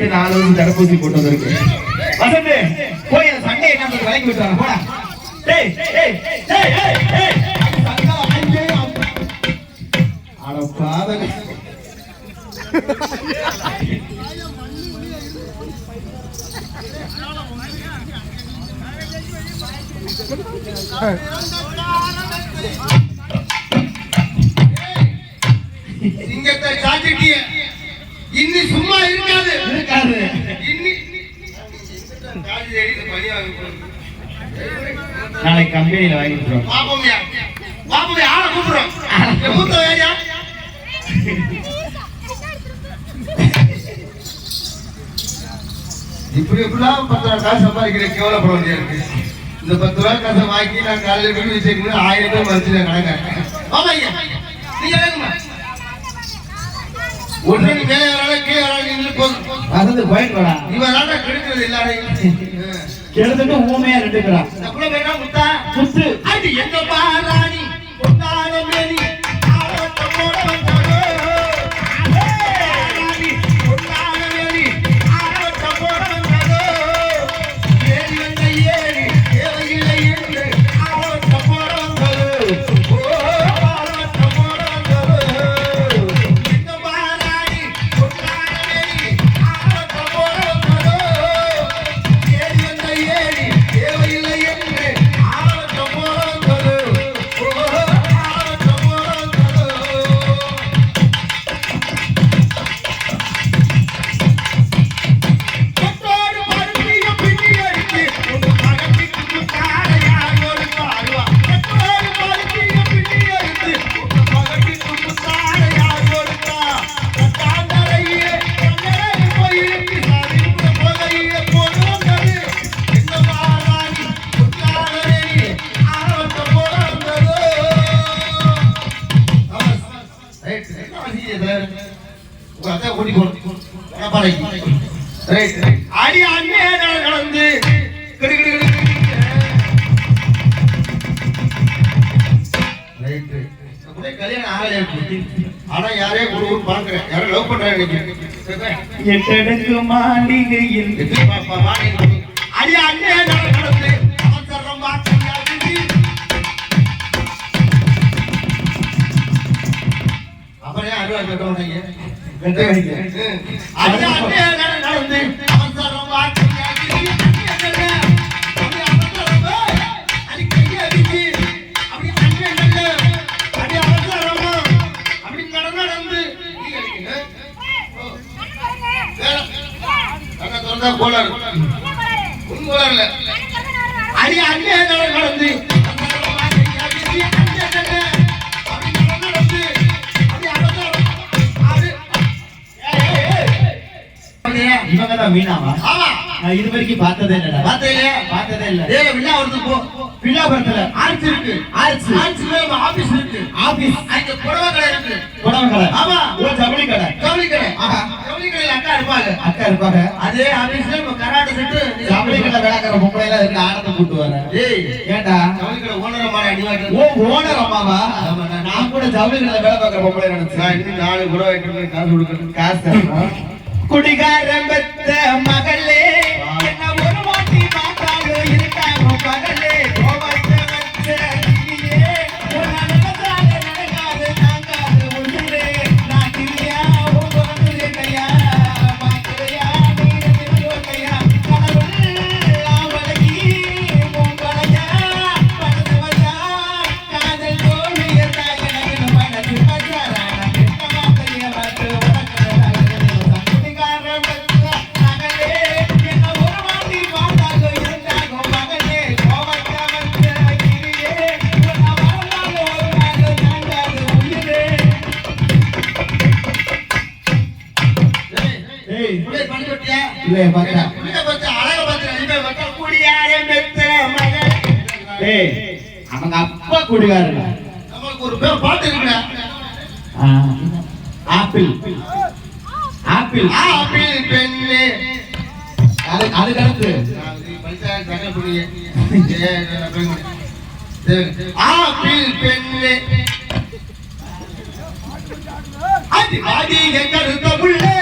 பார்த்து 4 தடுப்பூசி போட்டு வந்திருக்கு. வசந்த் போய் அந்த சண்டை என்ன விலக்கி விட்டுறாங்க போடா. டேய் டேய் டேய் டேய் சண்டை வாங்கி அட பாதக சிங்கத்தை சாச்சிட்டிய இன்னி சும்மா இருக்காது இருக்காது. இன்னி நாளைக்கு கம்பெனியில வாங்கி விட்டுறோம். பாப்போம்யா பாப்போம்யா ஆளை கூப்பிடுறோம். மூத்த வேலையா இப்படி எப்படிலாம் 10 ரூபா காசு சம்பாதிக்கிறேன் கேவலப்பட வேண்டியா இருக்கு. இந்த 10 ரூபா காசை வாங்கி நான் காலையில் போய் வச்சுக்கணும் 1000 பேர் மறைச்சு கணக்காரு. ஆமா ஐயா நீங்க வேணுமா ஒன்று நீ மேலே வராலும் கீழே வராலும் போதும். வசந்த் போயிட்டு வரா. இவரால கெடுக்கிறது எல்லாரையும் கெடுத்துட்டு ஊமையா ரெண்டுக்கிறான். அப்புறம் வேணா முத்தா முத்து அது எங்க பாராணி பொன்னான மேனி ஆரோட்டம் போட வந்தாரோ பொன்னான மேனி ஆரோட்டம் போட வந்தாரோ ஏறி வந்த ஏறி தேவையில்லை என்று ஆரோட்டம் போட வந்தாரோ ஆரோட்டம் போட வந்தாரோ எங்க பாராணி பொன்னான மேனி ஆரோட்டம் போட வந்தாரோ ஏறி வந்த ஏறி தேவையில்லை என்று ஆரோட்டம் போட வந்தாரோ ஆரோட்டம் போட வந்தாரோ கட்டோடு பருத்திய பின்னி அடித்து உன் மகனுக்கு முத்தாரையார் ஒரு பாடுவா கட்டோடு பருத்திய பின்னி அடித்து உன் மகனுக்கு முத்தாரையார் ஒரு கட்டாந்தரையே கண்ணரை போயிருக்கு சாதித்த போதையே போடு வந்தது இந்த மாறாணி முத்தாரே ஆரோட்டம் போட வந்தது. ரைட் ரைட் உங்க அத்தை கூட்டி போடு ரைட் ரைட் அடி அண்ணே நடந்து கிடு கிடு கிடு ரைட் அப்படியே கல்யாணம் ஆகலையா ஆனா யாரே ஒரு பாக்குறேன் யாரும் லவ் பண்றாங்க எட்டடுக்கு மாளிகையில் அடி அண்ணே நடந்து அவசரம் வாக்கியாகி அப்புறம் அருவா கேட்டவங்க வெட்டை வைக்க அடி அண்ணே நடந்து அவசரம் வாக்கியாகி அடி கையடிச்சு அப்படி அண்ணே நல்ல அடி அவசரமா அப்படி நடந்து நீங்க அடிக்கீங்க அண்ணா திறந்தா கோளாறு உன் கோளாறு இல்ல அடி அண்ணே நடந்து இவங்க தான் மீனாவா? ஆமா நான் இது வரைக்கும் பார்த்ததே இல்லடா. பார்த்ததே இல்ல. ஏய் வில்லா வருது போ. வில்லாபுரத்துல ஆர்ட்ஸ் இருக்கு. ஆர்ட்ஸ்ல ஆபீஸ் இருக்கு. ஆபீஸ் அங்க புடவை கடை இருக்கு. புடவை கடை. ஆமா. ஒரு ஜவுளி கடை. ஜவுளி கடை. ஆஹா. ஜவுளி கடையில அக்கா இருப்பாங்க. இருப்பாங்க. அதே ஆபீஸ்ல நம்ம கராட்டே செட்டு ஜவுளி கடை வேலைக்கார பொம்பளை எல்லாம் இருக்கு ஆனந்த கூட்டு வரேன். ஏய் ஏண்டா ஜவுளி கடை ஓனர் மாதிரி அடி வாங்குறது. ஓ ஓனர் அம்மாவா? நான் கூட ஜவுளி கடை வேலை பார்க்குற பொம்பளை நினைச்சேன். இன்னும் 4 புடவை வைக்கணும் காசு கொடுக்கணும். காசு குடிகாரம் பெத்த மகளே என்ன ஒரு வாட்டி பார்த்தாலும் இருக்காங்க பகலே கோவத்தை வச்ச நீயே ஒரு நடக்காத நடக்காது தாங்காது உயிரே நான் கிரியா உங்க கையா பாக்குறையா நீ கையா கடவுள் அவளகி உங்களையா பணத்து வச்சா காதல் தோழிய தாயன மனது பஜாரா கிட்டமாத்தைய பார்த்து அவங்க அப்பா குடிகாரங்க. நமக்கு ஒரு பேர் பாட்டு இருக்குடா. ஆப்பிள் ஆப்பிள் ஆப்பிள் பெண்ணே அதுக்கு அடுத்து ஆப்பிள் பெண்ணே அடி அடி எங்க புள்ளே